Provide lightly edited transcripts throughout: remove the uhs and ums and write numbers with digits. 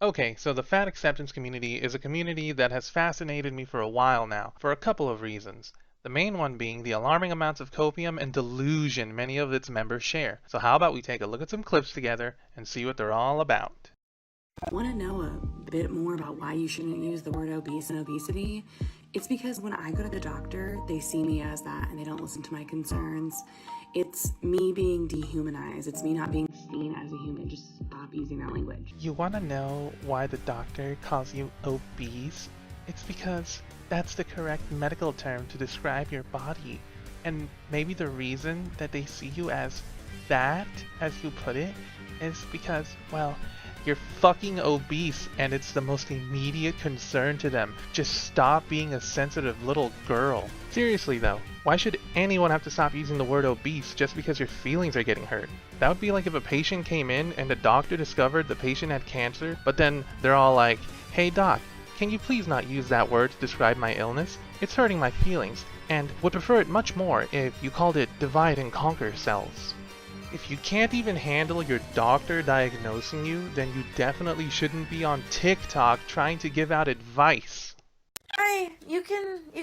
Okay, so the fat acceptance community is a community that has fascinated me for a while now, for a couple of reasons. The main one being the alarming amounts of copium and delusion many of its members share. So how about we take a look at some clips together and see what they're all about. Want to know a bit more about why you shouldn't use the word obese and obesity? It's because when I go to the doctor, they see me as that and they don't listen to my concerns. It's me being dehumanized. It's me not being seen as a human. Just stop using that language. You want to know why the doctor calls you obese? It's because that's the correct medical term to describe your body. And maybe the reason that they see you as that, as you put it, is because, well, you're fucking obese and it's the most immediate concern to them. Just stop being a sensitive little girl. Seriously though, why should anyone have to stop using the word obese just because your feelings are getting hurt? That would be like if a patient came in and the doctor discovered the patient had cancer, but then they're all like, "Hey doc, can you please not use that word to describe my illness? It's hurting my feelings, and would prefer it much more if you called it divide and conquer cells." If you can't even handle your doctor diagnosing you, then you definitely shouldn't be on TikTok trying to give out advice. You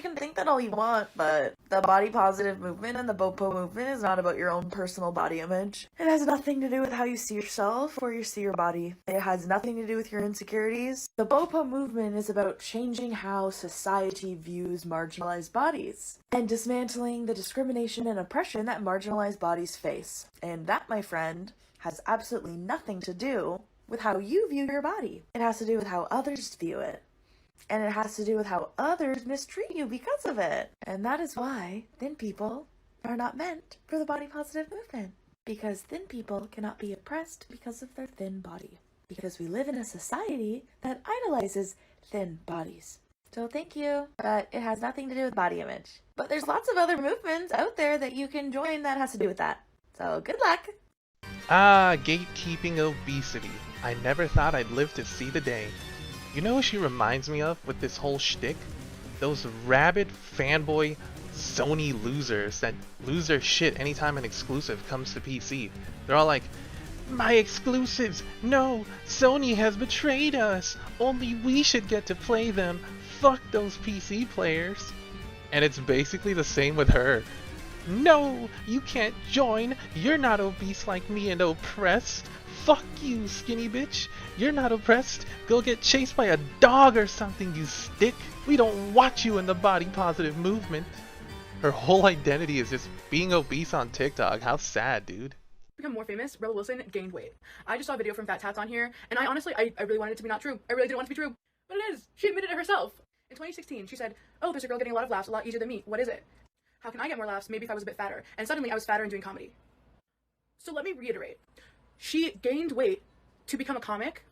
can think that all you want, but the body positive movement and the BOPO movement is not about your own personal body image. It has nothing to do with how you see yourself or you see your body. It has nothing to do with your insecurities. The BOPO movement is about changing how society views marginalized bodies and dismantling the discrimination and oppression that marginalized bodies face. And that, my friend, has absolutely nothing to do with how you view your body. It has to do with how others view it. And it has to do with how others mistreat you because of it. And that is why thin people are not meant for the body positive movement. Because thin people cannot be oppressed because of their thin body. Because we live in a society that idolizes thin bodies. So thank you, but it has nothing to do with body image. But there's lots of other movements out there that you can join that has to do with that. So good luck! Ah, gatekeeping obesity. I never thought I'd live to see the day. You know who she reminds me of with this whole shtick? Those rabid fanboy Sony losers that lose their shit anytime an exclusive comes to PC. They're all like, "My exclusives! No! Sony has betrayed us! Only we should get to play them! Fuck those PC players!" And it's basically the same with her. "No! You can't join! You're not obese like me and oppressed! Fuck you, skinny bitch! You're not oppressed! Go get chased by a dog or something, you stick! We don't want you in the body positive movement!" Her whole identity is just being obese on TikTok. How sad, dude. Become more famous, Rebel Wilson gained weight. I just saw a video from Fat Tats on here, and I honestly really wanted it to be not true. I really didn't want it to be true. But it is! She admitted it herself! In 2016, she said, "Oh, there's a girl getting a lot of laughs, a lot easier than me. What is it? How can I get more laughs? Maybe if I was a bit fatter." And suddenly I was fatter and doing comedy. So let me reiterate. She gained weight to become a comic,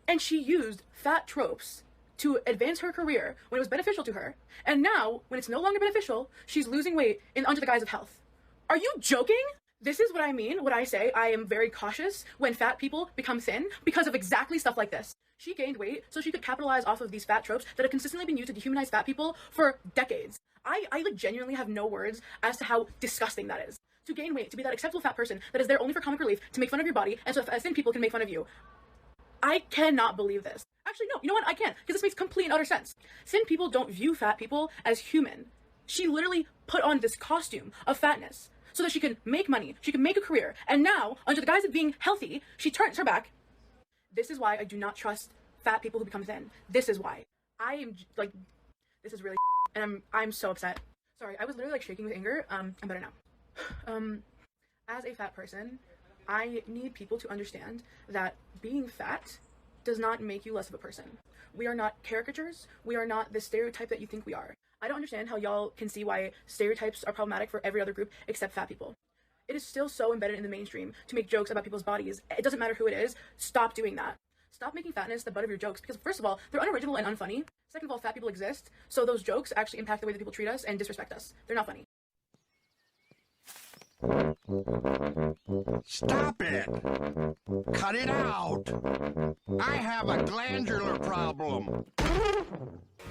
and she used fat tropes to advance her career when it was beneficial to her. And now, when it's no longer beneficial, she's losing weight under the guise of health. Are you joking? This is what I mean when I say I am very cautious when fat people become thin because of exactly stuff like this. She gained weight so she could capitalize off of these fat tropes that have consistently been used to dehumanize fat people for decades. I like genuinely have no words as to how disgusting that is. To gain weight, to be that acceptable fat person that is there only for comic relief, to make fun of your body, and so thin people can make fun of you. I cannot believe this. Actually, no, you know what? I can't, because this makes complete and utter sense. Thin people don't view fat people as human. She literally put on this costume of fatness so that she can make money, she can make a career, and now, under the guise of being healthy, she turns her back. This is why I do not trust fat people who become thin. This is why. I am, like, this is really and I'm so upset. Sorry, I was literally, like, shaking with anger. I'm better now. As a fat person, I need people to understand that being fat does not make you less of a person. We are not caricatures. We are not the stereotype that you think we are. I don't understand how y'all can see why stereotypes are problematic for every other group except fat people. It is still so embedded in the mainstream to make jokes about people's bodies. It doesn't matter who it is. Stop doing that. Stop making fatness the butt of your jokes, because first of all, they're unoriginal and unfunny. Second of all, fat people exist, so those jokes actually impact the way that people treat us and disrespect us. They're not funny. Stop it! Cut it out! I have a glandular problem.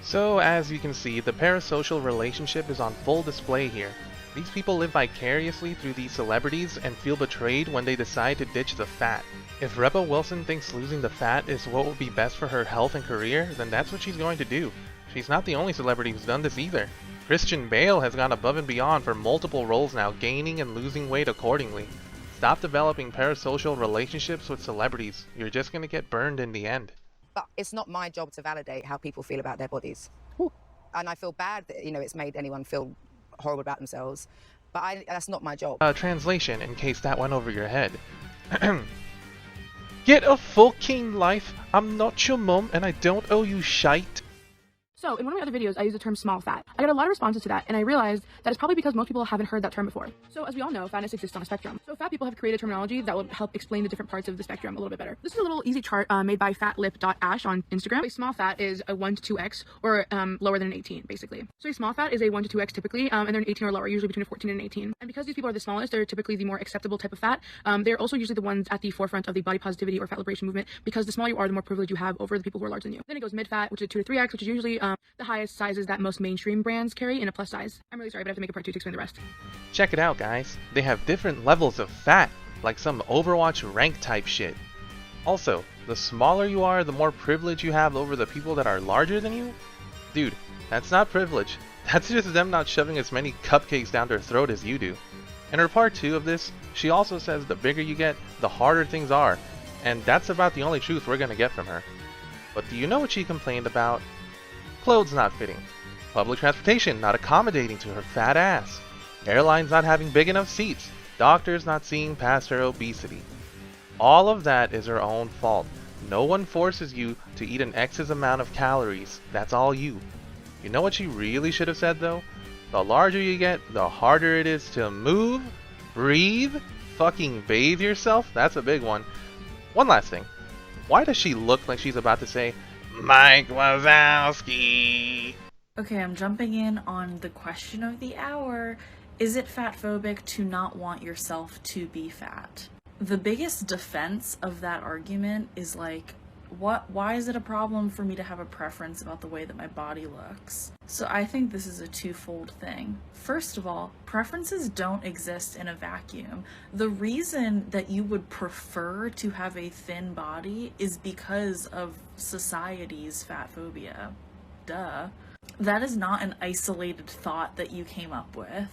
So, as you can see, the parasocial relationship is on full display here. These people live vicariously through these celebrities and feel betrayed when they decide to ditch the fat. If Rebel Wilson thinks losing the fat is what will be best for her health and career, then that's what she's going to do. She's not the only celebrity who's done this either. Christian Bale has gone above and beyond for multiple roles now, gaining and losing weight accordingly. Stop developing parasocial relationships with celebrities. You're just going to get burned in the end. But it's not my job to validate how people feel about their bodies. And I feel bad that, it's made anyone feel horrible about themselves. But that's not my job. Translation, in case that went over your head. Get a fucking life. I'm not your mum and I don't owe you shite. So, in one of my other videos, I used the term small fat. I got a lot of responses to that, and I realized that it's probably because most people haven't heard that term before. So, as we all know, fatness exists on a spectrum. So, fat people have created terminology that will help explain the different parts of the spectrum a little bit better. This is a little easy chart made by fatlip.ash on Instagram. A small fat is a 1 to 2x, or lower than an 18, basically. So, a small fat is a 1 to 2x typically, and they're an 18 or lower, usually between a 14 and an 18. And because these people are the smallest, they're typically the more acceptable type of fat. They're also usually the ones at the forefront of the body positivity or fat liberation movement, because the smaller you are, the more privilege you have over the people who are larger than you. Then it goes mid-fat, which is 2 to 3x, which is usually the highest sizes that most mainstream brands carry in a plus size. I'm really sorry, but I have to make a part 2 to explain the rest. Check it out, guys. They have different levels of fat, like some Overwatch rank type shit. Also, the smaller you are, the more privilege you have over the people that are larger than you? Dude, that's not privilege. That's just them not shoving as many cupcakes down their throat as you do. In her part 2 of this, she also says the bigger you get, the harder things are, and that's about the only truth we're gonna get from her. But do you know what she complained about? Clothes not fitting. Public transportation not accommodating to her fat ass. Airlines not having big enough seats. Doctors not seeing past her obesity. All of that is her own fault. No one forces you to eat an excess amount of calories. That's all you. You know what she really should have said though? The larger you get, the harder it is to move, breathe, fucking bathe yourself. That's a big one. One last thing. Why does she look like she's about to say, Mike Wazowski? Okay, I'm jumping in on the question of the hour. Is it fat phobic to not want yourself to be fat? The biggest defense of that argument is like, why is it a problem for me to have a preference about the way that my body looks? So I think this is a twofold thing. First of all, preferences don't exist in a vacuum. The reason that you would prefer to have a thin body is because of society's fat phobia. Duh. That is not an isolated thought that you came up with.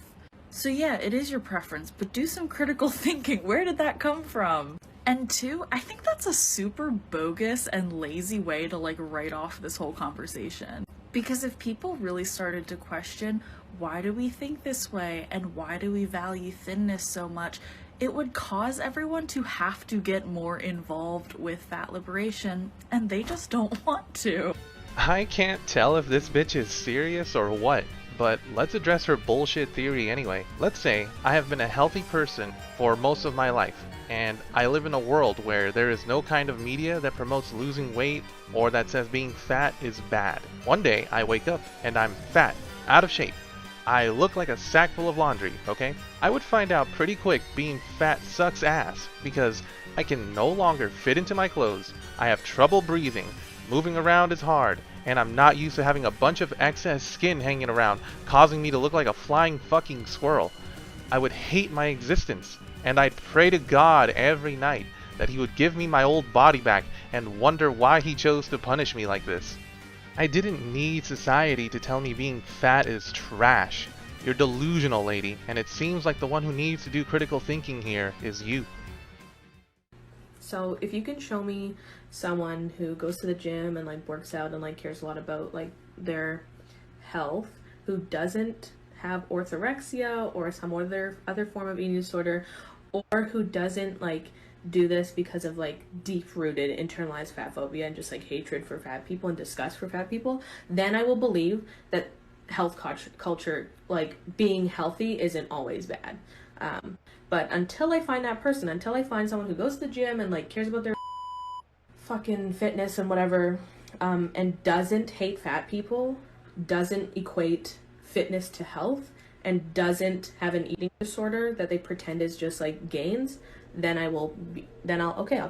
So yeah, it is your preference, but do some critical thinking. Where did that come from? And 2, I think that's a super bogus and lazy way to write off this whole conversation. Because if people really started to question, why do we think this way and why do we value thinness so much, it would cause everyone to have to get more involved with fat liberation, and they just don't want to. I can't tell if this bitch is serious or what, but let's address her bullshit theory anyway. Let's say I have been a healthy person for most of my life, and I live in a world where there is no kind of media that promotes losing weight or that says being fat is bad. One day I wake up and I'm fat, out of shape. I look like a sack full of laundry, okay? I would find out pretty quick being fat sucks ass because I can no longer fit into my clothes, I have trouble breathing, moving around is hard, and I'm not used to having a bunch of excess skin hanging around, causing me to look like a flying fucking squirrel. I would hate my existence, and I'd pray to God every night that he would give me my old body back and wonder why he chose to punish me like this. I didn't need society to tell me being fat is trash. You're delusional, lady, and it seems like the one who needs to do critical thinking here is you. So if you can show me someone who goes to the gym and works out and cares a lot about their health, who doesn't have orthorexia or some other form of eating disorder, or who doesn't do this because of deep-rooted internalized fat phobia and just hatred for fat people and disgust for fat people, then I will believe that health culture, being healthy, isn't always bad. But until I find that person, until I find someone who goes to the gym and cares about their fucking fitness and whatever, and doesn't hate fat people, doesn't equate fitness to health, and doesn't have an eating disorder that they pretend is just gains, then I'll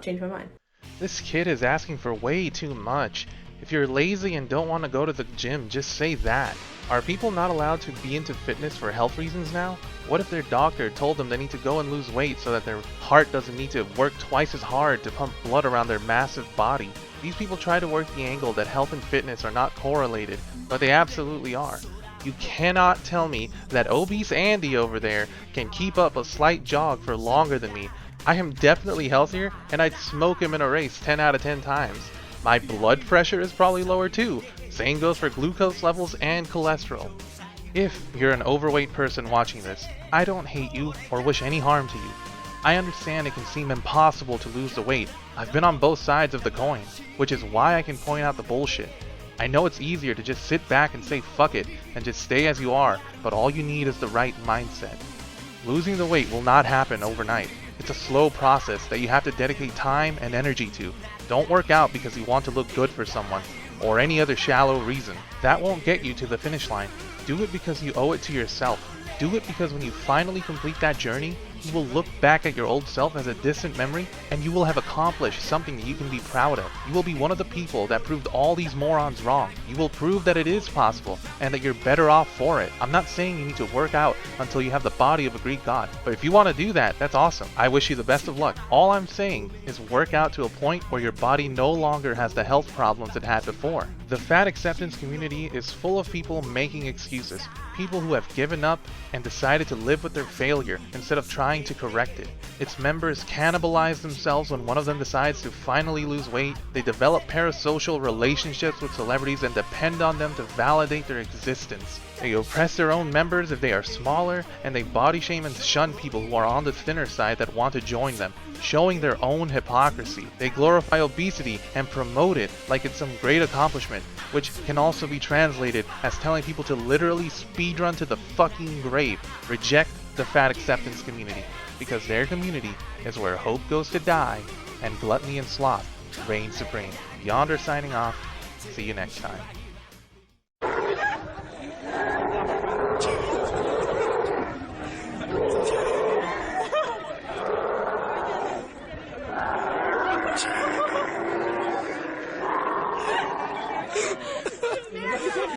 change my mind. This kid is asking for way too much. If you're lazy and don't want to go to the gym, just say that. Are people not allowed to be into fitness for health reasons now? What if their doctor told them they need to go and lose weight so that their heart doesn't need to work twice as hard to pump blood around their massive body? These people try to work the angle that health and fitness are not correlated, but they absolutely are. You cannot tell me that obese Andy over there can keep up a slight jog for longer than me. I am definitely healthier, and I'd smoke him in a race 10 out of 10 times. My blood pressure is probably lower too. Same goes for glucose levels and cholesterol. If you're an overweight person watching this, I don't hate you or wish any harm to you. I understand it can seem impossible to lose the weight. I've been on both sides of the coin, which is why I can point out the bullshit. I know it's easier to just sit back and say fuck it and just stay as you are, but all you need is the right mindset. Losing the weight will not happen overnight. It's a slow process that you have to dedicate time and energy to. Don't work out because you want to look good for someone, or any other shallow reason. That won't get you to the finish line. Do it because you owe it to yourself. Do it because when you finally complete that journey, you will look back at your old self as a distant memory, and you will have accomplished something that you can be proud of. You will be one of the people that proved all these morons wrong. You will prove that it is possible, and that you're better off for it. I'm not saying you need to work out until you have the body of a Greek god, but if you want to do that, that's awesome. I wish you the best of luck. All I'm saying is work out to a point where your body no longer has the health problems it had before. The fat acceptance community is full of people making excuses. People who have given up and decided to live with their failure instead of trying to correct it. Its members cannibalize themselves when one of them decides to finally lose weight. They develop parasocial relationships with celebrities and depend on them to validate their existence. They oppress their own members if they are smaller, and they body shame and shun people who are on the thinner side that want to join them, showing their own hypocrisy. They glorify obesity and promote it like it's some great accomplishment, which can also be translated as telling people to literally speedrun to the fucking grave. Reject the fat acceptance community, because their community is where hope goes to die and gluttony and sloth reign supreme. Yonder signing off. See you next time.